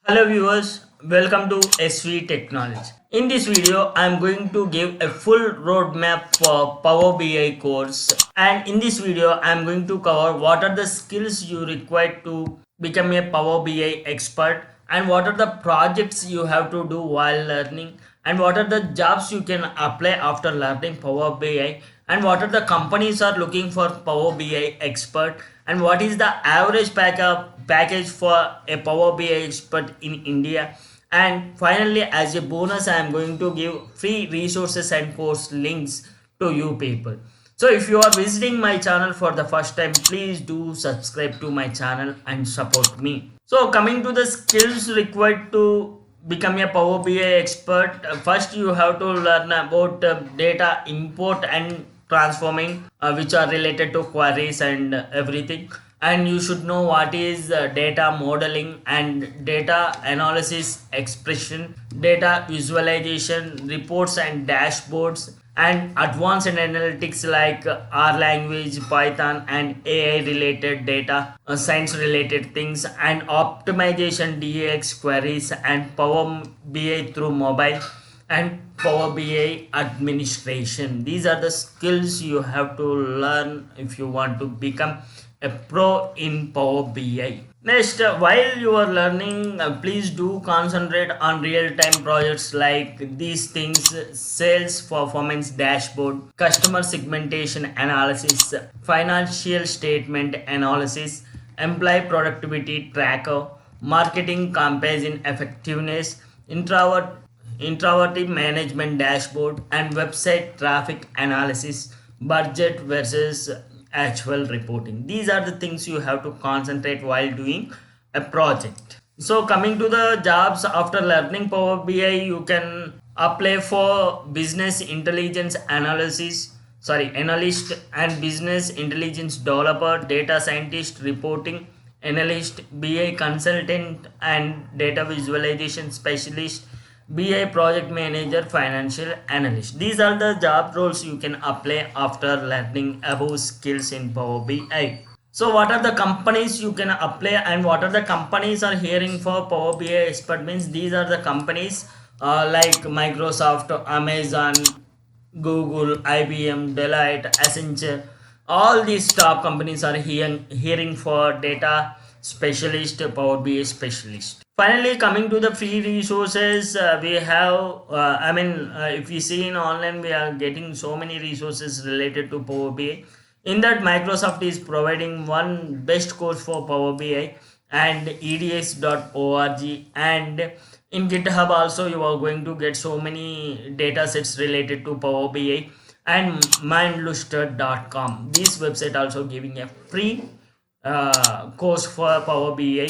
Hello viewers, welcome to SV Technology. In this video, I am going to give a full roadmap for Power BI course, and in this video, I am going to cover what are the skills you require to become a Power BI expert, and what are the projects you have to do while learning, and what are the jobs you can apply after learning Power BI, and what are the companies are looking for Power BI expert, and what is the average package for a Power BI expert in India. And finally, as a bonus, I am going to give free resources and course links to you people. So if you are visiting my channel for the first time, please do subscribe to my channel and support me. So coming to the skills required to become a Power BI expert, first you have to learn about data import and transforming, which are related to queries and everything. And you should know what is data modeling and data analysis, expression, data visualization, reports and dashboards, and advanced analytics like R language, Python, and AI related data, science related things, and optimization DX queries, and Power BI through mobile, and Power BI administration. These are the skills you have to learn if you want to become a pro in Power BI. Next, while you are learning, please do concentrate on real-time projects like these things: sales performance dashboard, customer segmentation analysis, financial statement analysis, employee productivity tracker, marketing campaign effectiveness, introvert management dashboard, and website traffic analysis, budget versus actual reporting. These are the things you have to concentrate while doing a project. So coming to the jobs after learning Power BI, you can apply for business intelligence analyst, and business intelligence developer, data scientist, reporting analyst, BI consultant, and data visualization specialist, BI project manager, financial analyst. These are the job roles you can apply after learning above skills in Power BI. So what are the companies you can apply, and what are the companies are hearing for Power BI expert? Means these are the companies like Microsoft, Amazon, Google, IBM, Deloitte, Accenture. All these top companies are hearing for data specialist, Power BI specialist. Finally, coming to the free resources, we have, if we see in online, we are getting so many resources related to Power BI. In that, Microsoft is providing one best course for Power BI and eds.org, and in GitHub also you are going to get so many data sets related to Power BI, and mindluster.com. This website also giving a free course for Power BI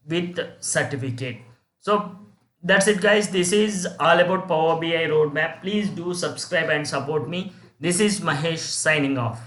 with certificate. So that's it guys, this is all about Power BI roadmap. Please do subscribe and support me. This is Mahesh signing off.